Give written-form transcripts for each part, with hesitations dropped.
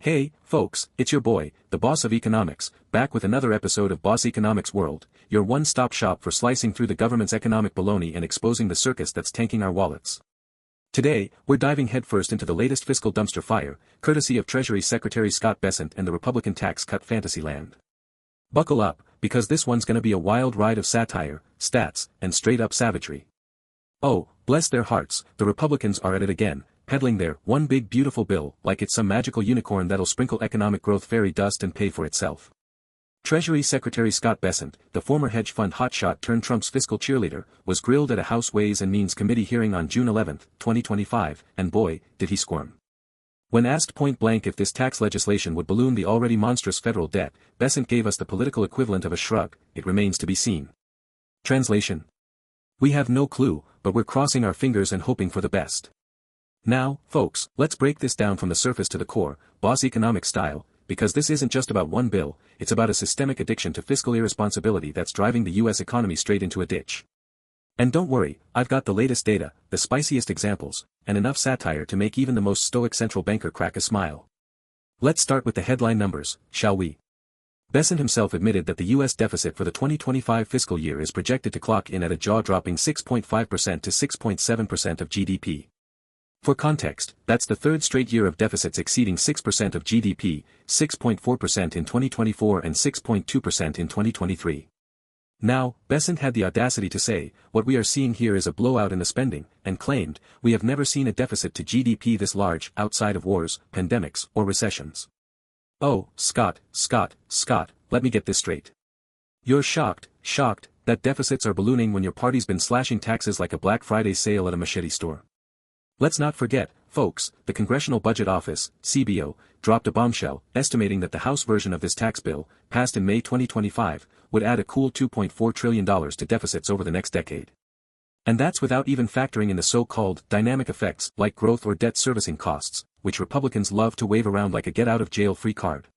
Hey, folks, it's your boy, the boss of economics, back with another episode of Boss Economics World, your one-stop shop for slicing through the government's economic baloney and exposing the circus that's tanking our wallets. Today, we're diving headfirst into the latest fiscal dumpster fire, courtesy of Treasury Secretary Scott Bessent and the Republican tax cut Fantasyland. Buckle up, because this one's gonna be a wild ride of satire, stats, and straight-up savagery. Oh, bless their hearts, the Republicans are at it again, peddling their one big beautiful bill like it's some magical unicorn that'll sprinkle economic growth fairy dust and pay for itself. Treasury Secretary Scott Bessent, the former hedge fund hotshot turned Trump's fiscal cheerleader, was grilled at a House Ways and Means Committee hearing on June 11, 2025, and boy, did he squirm. When asked point-blank if this tax legislation would balloon the already monstrous federal debt, Bessent gave us the political equivalent of a shrug. It remains to be seen. Translation: we have no clue, but we're crossing our fingers and hoping for the best. Now, folks, let's break this down from the surface to the core, boss economic style, because this isn't just about one bill, it's about a systemic addiction to fiscal irresponsibility that's driving the US economy straight into a ditch. And don't worry, I've got the latest data, the spiciest examples, and enough satire to make even the most stoic central banker crack a smile. Let's start with the headline numbers, shall we? Bessent himself admitted that the US deficit for the 2025 fiscal year is projected to clock in at a jaw-dropping 6.5% to 6.7% of GDP. For context, that's the third straight year of deficits exceeding 6% of GDP, 6.4% in 2024 and 6.2% in 2023. Now, Bessent had the audacity to say, what we are seeing here is a blowout in the spending, and claimed, we have never seen a deficit to GDP this large outside of wars, pandemics, or recessions. Oh, Scott, let me get this straight. You're shocked, that deficits are ballooning when your party's been slashing taxes like a Black Friday sale at a machete store. Let's not forget, folks, the Congressional Budget Office, CBO, dropped a bombshell, estimating that the House version of this tax bill, passed in May 2025, would add a cool $2.4 trillion to deficits over the next decade. And that's without even factoring in the so-called dynamic effects like growth or debt servicing costs, which Republicans love to wave around like a get-out-of-jail-free card.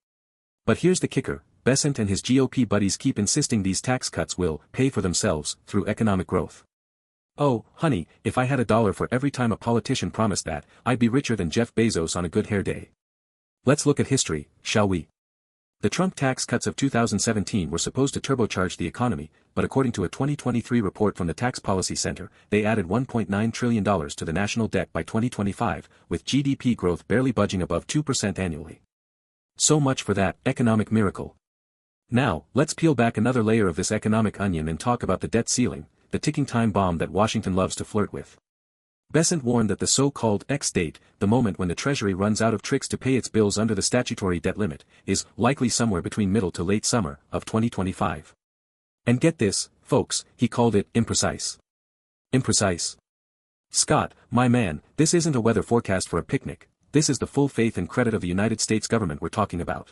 But here's the kicker, Bessent and his GOP buddies keep insisting these tax cuts will pay for themselves through economic growth. Oh, honey, if I had $1 for every time a politician promised that, I'd be richer than Jeff Bezos on a good hair day. Let's look at history, shall we? The Trump tax cuts of 2017 were supposed to turbocharge the economy, but according to a 2023 report from the Tax Policy Center, they added $1.9 trillion to the national debt by 2025, with GDP growth barely budging above 2% annually. So much for that economic miracle. Now, let's peel back another layer of this economic onion and talk about the debt ceiling, the ticking time bomb that Washington loves to flirt with. Bessent warned that the so-called X date, the moment when the Treasury runs out of tricks to pay its bills under the statutory debt limit, is likely somewhere between middle to late summer of 2025. And get this, folks, he called it imprecise. Imprecise. Scott, my man, this isn't a weather forecast for a picnic, this is the full faith and credit of the United States government we're talking about.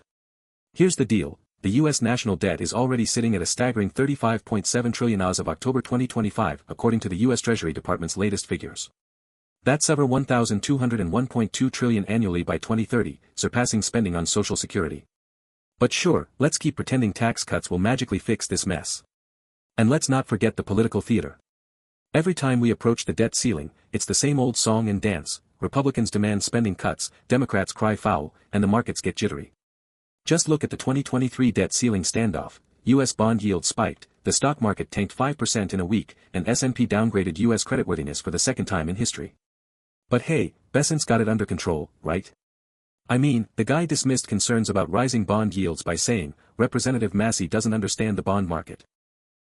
Here's the deal. The U.S. national debt is already sitting at a staggering $35.7 trillion as of October 2025 according to the U.S. Treasury Department's latest figures. That's over $1,201.2 trillion annually by 2030, surpassing spending on Social Security. But sure, let's keep pretending tax cuts will magically fix this mess. And let's not forget the political theater. Every time we approach the debt ceiling, it's the same old song and dance. Republicans demand spending cuts, Democrats cry foul, and the markets get jittery. Just look at the 2023 debt ceiling standoff. U.S. bond yields spiked, the stock market tanked 5% in a week, and S&P downgraded U.S. creditworthiness for the second time in history. But hey, Bessent's got it under control, right? I mean, the guy dismissed concerns about rising bond yields by saying, Representative Massey doesn't understand the bond market.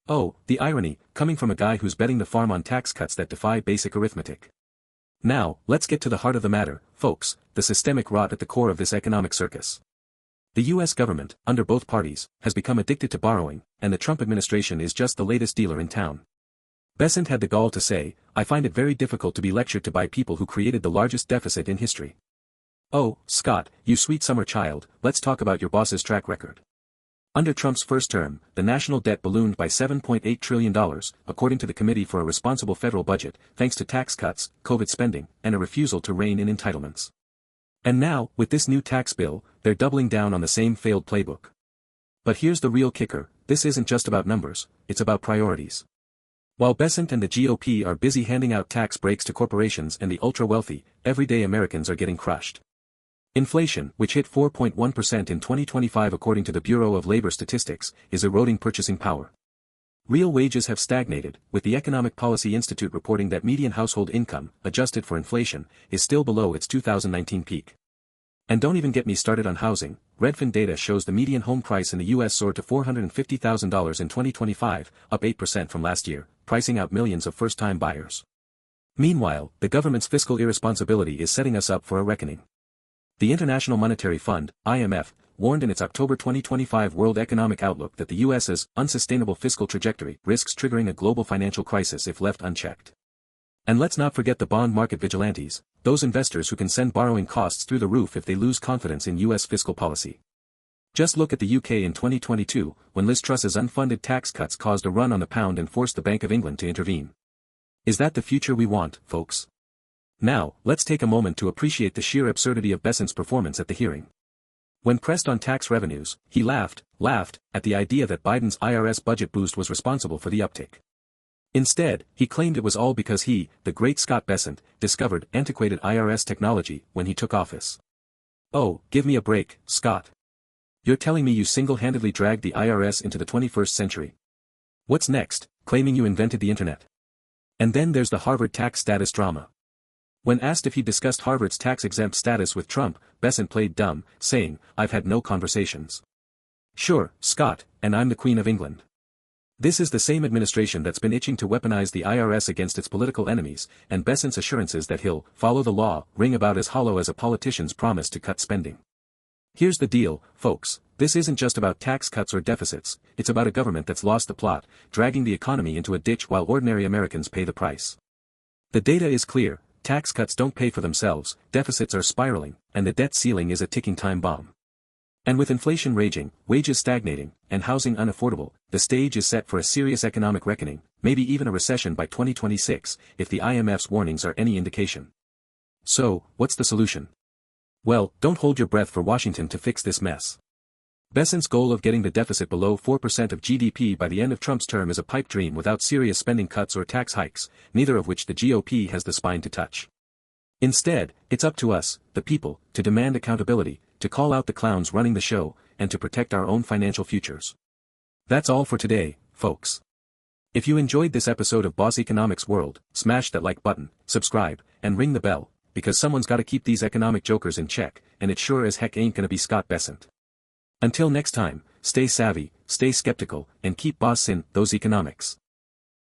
Oh, the irony, coming from a guy who's betting the farm on tax cuts that defy basic arithmetic. Now, let's get to the heart of the matter, folks, the systemic rot at the core of this economic circus. The U.S. government, under both parties, has become addicted to borrowing, and the Trump administration is just the latest dealer in town. Bessent had the gall to say, I find it very difficult to be lectured to by people who created the largest deficit in history. Oh, Scott, you sweet summer child, let's talk about your boss's track record. Under Trump's first term, the national debt ballooned by $7.8 trillion, according to the Committee for a Responsible Federal Budget, thanks to tax cuts, COVID spending, and a refusal to rein in entitlements. And now, with this new tax bill, they're doubling down on the same failed playbook. But here's the real kicker, this isn't just about numbers, it's about priorities. While Bessent and the GOP are busy handing out tax breaks to corporations and the ultra-wealthy, everyday Americans are getting crushed. Inflation, which hit 4.1% in 2025 according to the Bureau of Labor Statistics, is eroding purchasing power. Real wages have stagnated, with the Economic Policy Institute reporting that median household income, adjusted for inflation, is still below its 2019 peak. And don't even get me started on housing. Redfin data shows the median home price in the U.S. soared to $450,000 in 2025, up 8% from last year, pricing out millions of first-time buyers. Meanwhile, the government's fiscal irresponsibility is setting us up for a reckoning. The International Monetary Fund, IMF, warned in its October 2025 World Economic Outlook that the U.S.'s unsustainable fiscal trajectory risks triggering a global financial crisis if left unchecked. And let's not forget the bond market vigilantes, those investors who can send borrowing costs through the roof if they lose confidence in U.S. fiscal policy. Just look at the UK in 2022, when Liz Truss's unfunded tax cuts caused a run on the pound and forced the Bank of England to intervene. Is that the future we want, folks? Now, let's take a moment to appreciate the sheer absurdity of Bessent's performance at the hearing. When pressed on tax revenues, he laughed at the idea that Biden's IRS budget boost was responsible for the uptick. Instead, he claimed it was all because he, the great Scott Bessent, discovered antiquated IRS technology when he took office. Oh, give me a break, Scott. You're telling me you single-handedly dragged the IRS into the 21st century? What's next, claiming you invented the internet? And then there's the Harvard tax status drama. When asked if he discussed Harvard's tax-exempt status with Trump, Bessent played dumb, saying, "I've had no conversations." Sure, Scott, and I'm the Queen of England. This is the same administration that's been itching to weaponize the IRS against its political enemies, and Bessent's assurances that he'll follow the law ring about as hollow as a politician's promise to cut spending. Here's the deal, folks, this isn't just about tax cuts or deficits, it's about a government that's lost the plot, dragging the economy into a ditch while ordinary Americans pay the price. The data is clear. Tax cuts don't pay for themselves, deficits are spiraling, and the debt ceiling is a ticking time bomb. And with inflation raging, wages stagnating, and housing unaffordable, the stage is set for a serious economic reckoning, maybe even a recession by 2026, if the IMF's warnings are any indication. So, what's the solution? Well, don't hold your breath for Washington to fix this mess. Bessent's goal of getting the deficit below 4% of GDP by the end of Trump's term is a pipe dream without serious spending cuts or tax hikes, neither of which the GOP has the spine to touch. Instead, it's up to us, the people, to demand accountability, to call out the clowns running the show, and to protect our own financial futures. That's all for today, folks. If you enjoyed this episode of Boss Economics World, smash that like button, subscribe, and ring the bell, because someone's gotta keep these economic jokers in check, and it sure as heck ain't gonna be Scott Bessent. Until next time, stay savvy, stay skeptical, and keep bossing those economics.